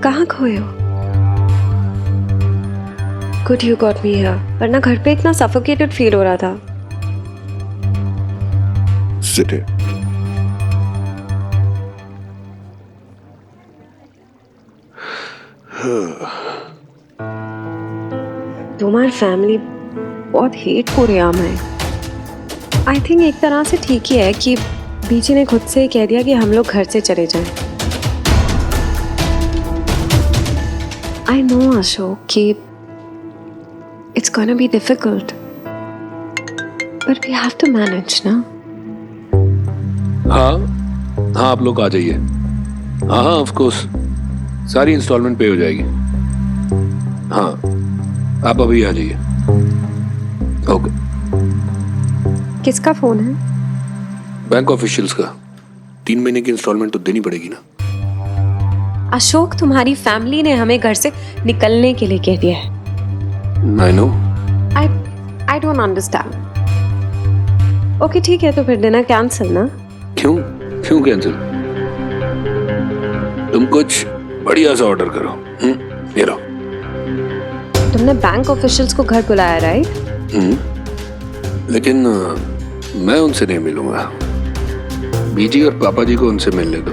कहाँ खोए हो? Good you got me here. वरना घर पे इतना suffocated फील हो रहा था. Sit here. तुम्हारी फैमिली बहुत हेट को रहा है. आई थिंक एक तरह से ठीक ही है कि बीजी ने खुद से ही कह दिया कि हम लोग घर से चले जाएं. आई नो अशोक कि it's gonna be difficult, but we have to manage ना. हाँ आप लोग आ जाइए. हाँ ऑफ कोर्स सारी इंस्टॉलमेंट पे हो जाएगी. हाँ आप अभी आ जाइए. ओके. किसका फोन है? बैंक ऑफिशियल्स का. 3 महीने की इंस्टॉलमेंट तो देनी पड़ेगी ना. अशोक, तुम्हारी फैमिली ने हमें घर से निकलने के लिए कह दिया है. I know. I don't understand. Okay ठीक है, तो फिर डिनर कैंसिल ना. क्यों कैंसिल? तुम कुछ बढ़िया सा ऑर्डर करो. ये लो. तुमने बैंक ऑफिशियल्स को घर बुलाया राइट? लेकिन मैं उनसे नहीं मिलूंगा. बीजी और पापा जी को उनसे मिलने दो.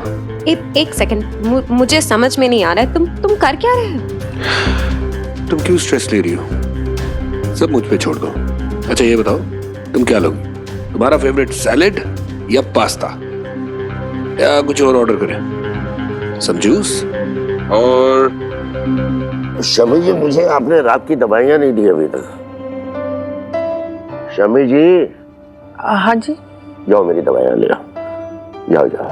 एक सेकंड, मुझे समझ में नहीं आ रहा है. तुम कर क्या रहे हो? तुम क्यों स्ट्रेस ले रही हो? सब मुझ पे छोड़ दो. अच्छा ये बताओ, तुम क्या लोगी? तुम्हारा फेवरेट सैलेड या पास्ता या कुछ और ऑर्डर करें? सब जूस और शमी जी, मुझे आपने रात की दवाइयां नहीं दी अभी तक. शमी जी. हाँ जी. जाओ मेरी दवाइयां ले आओ. जाओ.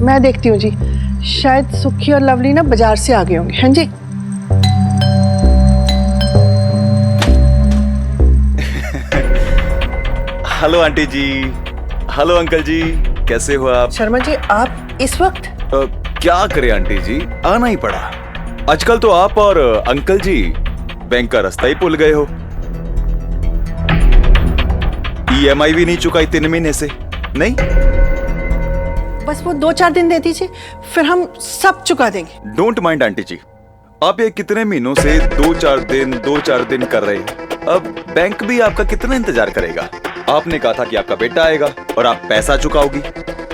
मैं देखती हूँ जी. शायद सुखी और लवली ना बाजार से आ गए होंगे. हाँ जी. हेलो आंटी जी. हेलो अंकल जी, कैसे हो आप? शर्मा जी, आप इस वक्त? क्या करें आंटी जी, आना ही पड़ा. आजकल तो आप और अंकल जी बैंक का रास्ता ही भूल गए हो. EMI भी नहीं चुकाई 3 महीने से. नहीं, बस वो 2-4 दिन दे दीजिए, फिर हम सब चुका देंगे. डोंट माइंड आंटी जी. आप ये कितने महीनों से 2-4 दिन कर रहे हैं. अब बैंक भी आपका कितना इंतजार करेगा? आपने कहा था कि आपका बेटा आएगा और आप पैसा चुकाओगी.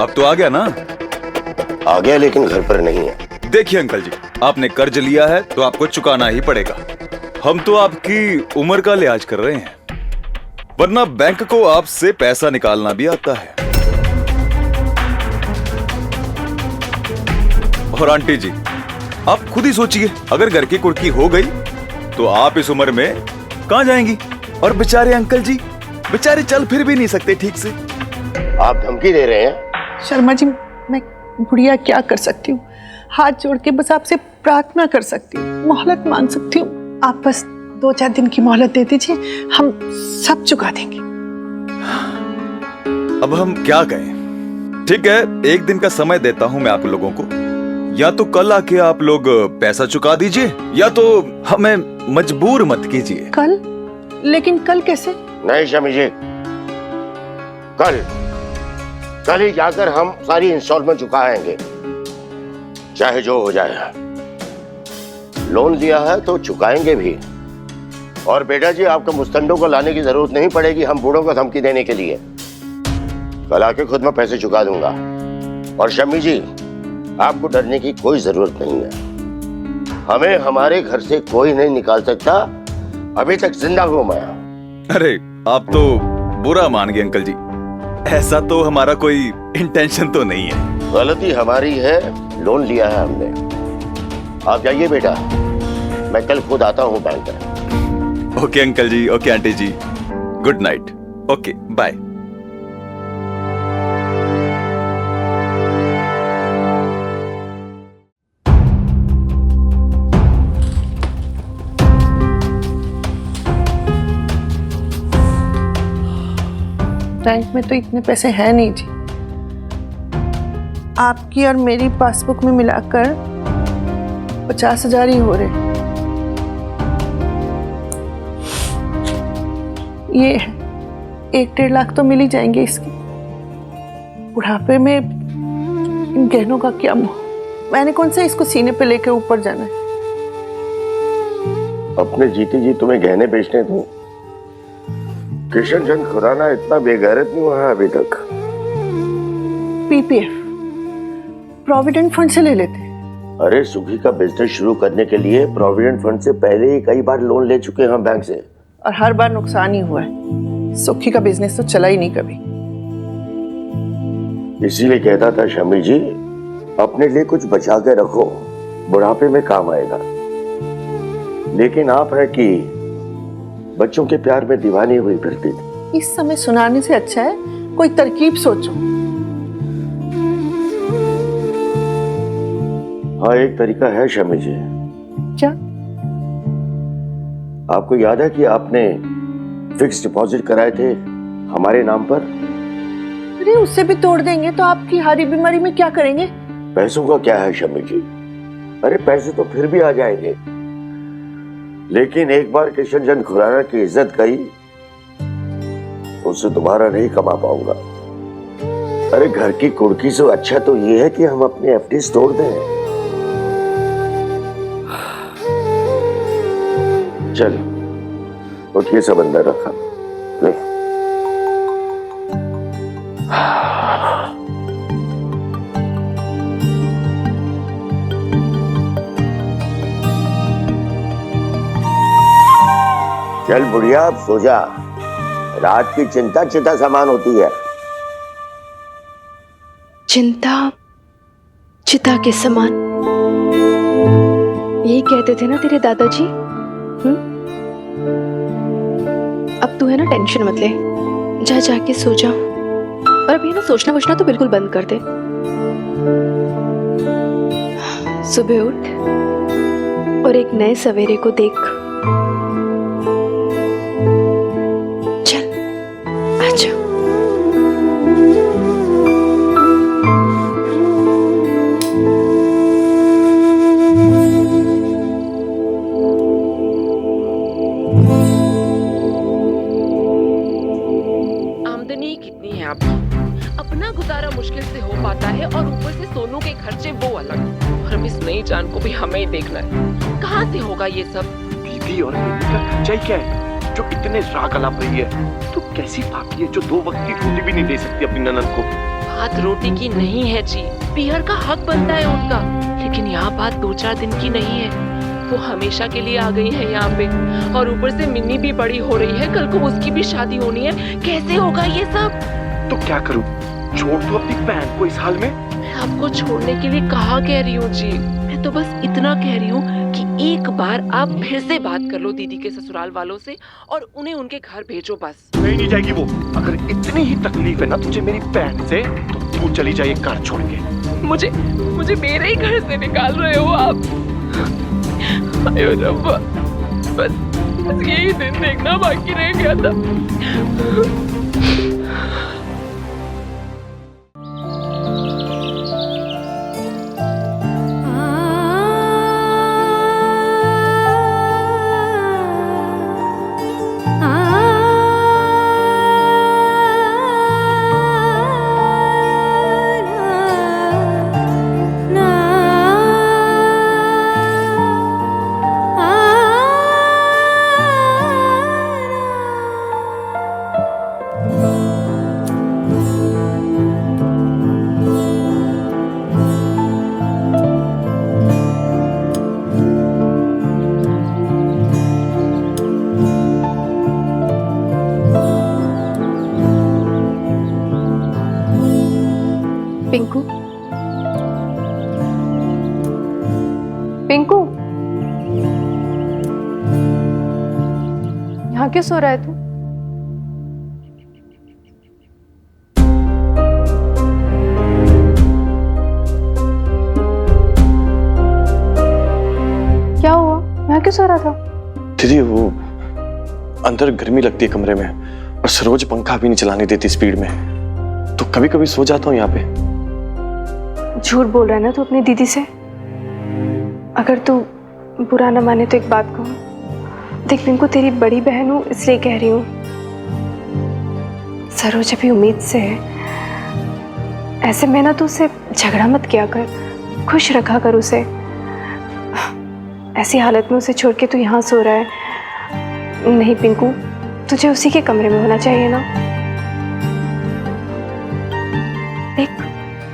अब तो आ गया ना? आ गया, लेकिन घर पर नहीं है. देखिए अंकल जी, आपने कर्ज लिया है तो आपको चुकाना ही पड़ेगा. हम तो आपकी उम्र का लिहाज कर रहे हैं, वरना बैंक को आपसे पैसा निकालना भी आता है. और आंटी जी, आप खुद ही सोचिए, अगर घर की कुर्की हो गई तो आप इस उम्र में कहां जाएंगी? और बेचारे अंकल जी, बेचारे चल फिर भी नहीं सकते ठीक से. आप धमकी दे रहे हैं? शर्मा जी, मैं बुढ़िया क्या कर सकती हूँ? हाथ जोड़ के बस आपसे प्रार्थना कर सकती हूँ, मोहलत मांग सकती हूँ. आप बस 2-4 दिन की मोहलत दे दीजिए, हम सब चुका देंगे. अब हम क्या कहें? ठीक है, 1 दिन का समय देता हूं मैं आप लोगों को. या तो कल आके आप लोग पैसा चुका दीजिए, या तो हमें मजबूर मत कीजिए. कल? लेकिन कल कैसे? नहीं शमी जी, कल ही जाकर हम सारी इंस्टॉलमेंट चुकाएंगे, चाहे जो हो जाए. लोन लिया है तो चुकाएंगे भी. और बेटा जी, आपको मुस्तंडों को लाने की जरूरत नहीं पड़ेगी हम बूढ़ों को धमकी देने के लिए. कल आके खुद मैं पैसे चुका दूंगा. और शमी जी, आपको डरने की कोई जरूरत नहीं है. हमें हमारे घर से कोई नहीं निकाल सकता. अभी तक जिंदा हूं मैं. अरे आप तो बुरा मान गए अंकल जी. ऐसा तो हमारा कोई इंटेंशन तो नहीं है. गलती हमारी है, लोन लिया है हमने. आप जाइए बेटा, मैं कल खुद आता हूँ बैंक में. Okay uncle ji, okay aunty ji, good night. Okay bye. Bank में तो इतने पैसे हैं नहीं जी. आपकी और मेरी पासबुक में मिलाकर 50,000 ही हो रहे. ये है 1-1.5 लाख तो मिल ही जाएंगे इसके। बुढ़ापे में इन गहनों का क्या मोह। मैंने कौन सा इसको सीने पे लेके ऊपर जाना है। अपने जीते जी तुम्हें गहने बेचने दूं? किशन चंद खुराना इतना बेगैरत नहीं हुआ है अभी तक। पीपीएफ प्रोविडेंट फंड से ले लेते। अरे सुखी का बिजनेस शुरू करने के लिए प्रोविडेंट फंड से पहले ही कई बार लोन ले चुके हैं हम बैंक से, और हर बार नुकसान ही हुआ है। सुखी का बिजनेस तो चला ही नहीं कभी। इसीलिए कहता था शमी जी, अपने लिए कुछ बचा के रखो, बुढ़ापे में काम आएगा। लेकिन आप है कि बच्चों के प्यार में दीवानी हुई फिरती थी। इस समय सुनाने से अच्छा है कोई तरकीब सोचो। हाँ, एक तरीका है शमी जी। क्या? आपको याद है कि आपने फिक्स डिपॉजिट कराए थे हमारे नाम पर? अरे उससे भी तोड़ देंगे तो आपकी हारी बीमारी में क्या करेंगे? पैसों का क्या है शमी जी? अरे पैसे तो फिर भी आ जाएंगे, लेकिन एक बार किशन चंद खुराना की इज्जत गई तो उससे दोबारा नहीं कमा पाऊंगा। अरे घर की कुर्की से अच्छा तो ये है कि हम अपने एफडीज तोड़ दें। चलो उठिए, सब अंदर रखा। चल बुढ़िया, अब सो जा। रात की चिंता चिता समान होती है। चिंता चिता के समान, यही कहते थे ना तेरे दादाजी। अब तू है ना टेंशन मत ले, जा जाके सो जा। और अब ये ना सोचना वोचना तो बिल्कुल बंद कर दे। सुबह उठ और एक नए सवेरे को देख। चल आजा। आमदनी कितनी है आपकी? अपना गुजारा मुश्किल से हो पाता है और ऊपर से सोनू के खर्चे वो अलग। और अब इस नई जान को भी हमें ही देखना है। कहाँ से होगा ये सब? दीदी और मम्मी का खर्चा ही क्या है जो इतने राग अलाप रही है? तो कैसी पापी है जो 2 वक्त की रोटी भी नहीं दे सकती अपनी ननद को? बात रोटी की नहीं है जी, पीहर का हक बनता है उनका। लेकिन यहाँ बात 2-4 दिन की नहीं है। वो हमेशा के लिए आ गई है यहाँ पे, और ऊपर से मिन्नी भी बड़ी हो रही है, कल को उसकी भी शादी होनी है। कैसे होगा ये सब? तो क्या करूं? छोड़ दो अपनी बहन को इस हाल में? मैं आपको छोड़ने के लिए कहाँ कह रही हूँ जी। मैं तो बस इतना कह रही हूँ कि एक बार आप फिर से बात कर लो दीदी के ससुराल वालों से और उन्हें उनके घर भेजो बस। नहीं जाएगी वो। अगर इतनी ही तकलीफ है ना तुझे मेरी बहन से, तो तू चली जाए घर छोड़ के। मुझे मेरे ही घर से निकाल रहे हो आप? आयो रब्बा, बस यही दिन देखना बाकी रह गया था। पिंकू, पिंकू, यहाँ क्यों सो रहा है तू? क्या हुआ? यहाँ क्यों सो रहा था? दीदी वो अंदर गर्मी लगती है कमरे में, और सरोज पंखा भी नहीं चलाने देती स्पीड में, तो कभी कभी सो जाता हूँ यहाँ पे। झूठ बोल रहा है ना तू अपनी दीदी से? अगर तू बुरा न माने तो एक बात कहूँ। देख पिंकू, तेरी बड़ी बहन हूँ इसलिए कह रही हूँ। सरोज अभी उम्मीद से है। ऐसे में ना तू उसे झगड़ा मत किया कर, खुश रखा कर उसे। ऐसी हालत में उसे छोड़ के तू यहाँ सो रहा है। नहीं पिंकू, तुझे उसी के कमरे में होना चाहिए ना।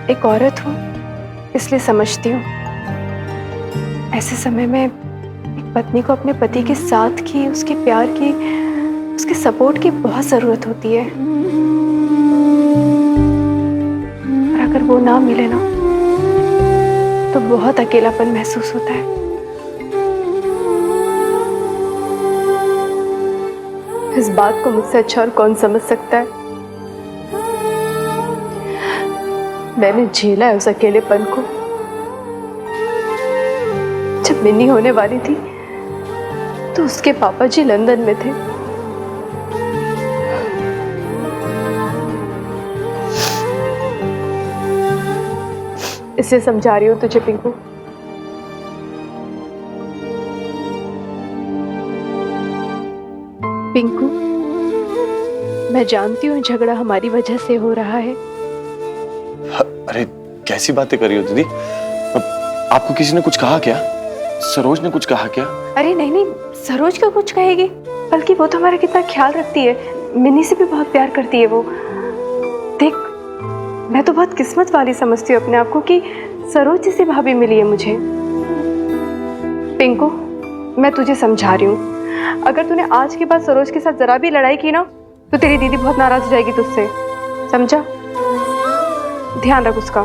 एक औरत हूँ इसलिए समझती हूँ, ऐसे समय में एक पत्नी को अपने पति के साथ की, उसके प्यार की, उसके सपोर्ट की बहुत जरूरत होती है। और अगर वो ना मिले ना तो बहुत अकेलापन महसूस होता है। इस बात को मुझसे अच्छा और कौन समझ सकता है। मैंने झेला है उस अकेलेपन को। जब मिन्नी होने वाली थी तो उसके पापा जी लंदन में थे। इसलिए समझा रही हूं तुझे पिंकू। पिंकू, मैं जानती हूँ झगड़ा हमारी वजह से हो रहा है। अरे कैसी बातें कर रही हो दीदी? आपको किसी ने कुछ कहा क्या? सरोज ने कुछ कहा क्या? अरे नहीं नहीं, सरोज क्यों कुछ कहेगी, बल्कि वो तो हमारा कितना ख्याल रखती है। मिन्नी से भी बहुत प्यार करती है वो। देख, मैं तो बहुत किस्मत वाली समझती हूँ अपने आप को कि सरोज जैसी भाभी मिली है मुझे। पिंकू, मैं तुझे समझा रही हूँ, अगर तूने आज के बाद सरोज के साथ जरा भी लड़ाई की ना तो तेरी दीदी बहुत नाराज हो जाएगी तुझसे, समझा? ध्यान रख उसका।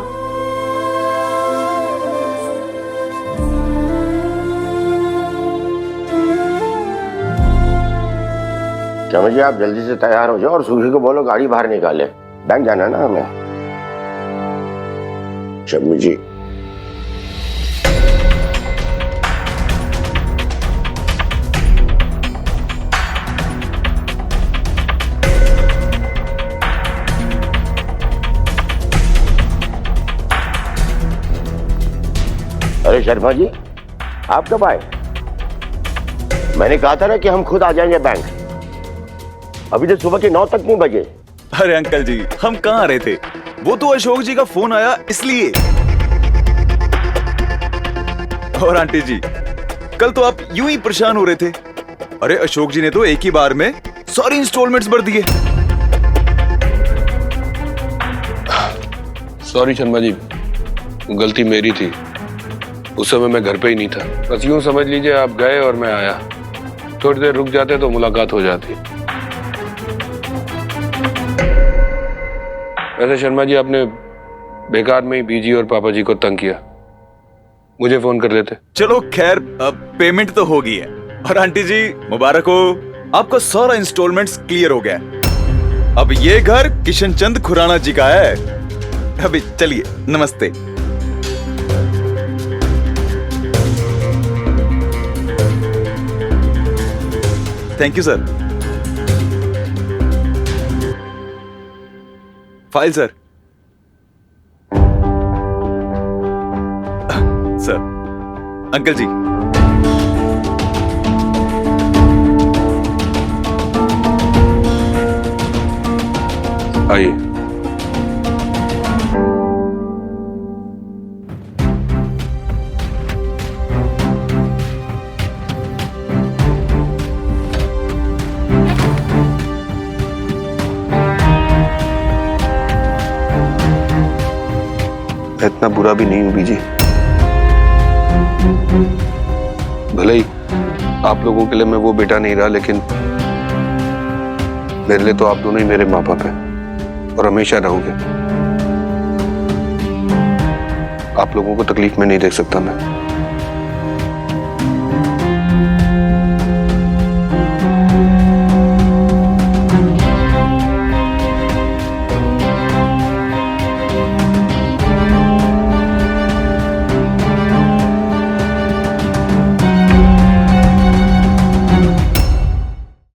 चलो जी, आप जल्दी से तैयार हो जाओ और सूखी को बोलो गाड़ी बाहर निकाले, बैंक जाना है ना हमें। शम्मी जी, अरे शर्मा जी, आप कब आए? मैंने कहा था ना कि हम खुद आ जाएंगे बैंक। अभी तो सुबह के 9 तक नहीं बजे। अरे अंकल जी, हम कहाँ रहे थे, वो तो अशोक जी का फोन आया इसलिए। और आंटी जी, कल तो आप यूं ही परेशान हो रहे थे। अरे अशोक जी ने तो एक ही बार में सारी इंस्टॉलमेंट्स भर दिए। सॉरी शर्मा जी, गलती मेरी थी। उस समय मैं घर पे ही नहीं था। बस यूं समझ लीजिए आप गए और मैं आया। थोड़ी देर रुक जाते तो मुलाकात हो जाती। वैसे शर्मा जी, आपने बेकार में ही बीजी और पापा जी को तंग किया। मुझे फोन कर लेते। चलो खैर, अब पेमेंट तो हो गई है। और आंटी जी मुबारक हो, आपका सारा इंस्टॉलमेंट्स क्लियर हो गया। अब ये घर किशन चंद खुराना जी का है। अभी चलिए, नमस्ते। Thank you sir. File sir. Sir, uncle ji. आइए। इतना बुरा भी नहीं हूं बीजी। भले ही आप लोगों के लिए मैं वो बेटा नहीं रहा, लेकिन मेरे लिए तो आप दोनों ही मेरे माँ बाप हैं और हमेशा रहोगे। आप लोगों को तकलीफ में नहीं देख सकता मैं।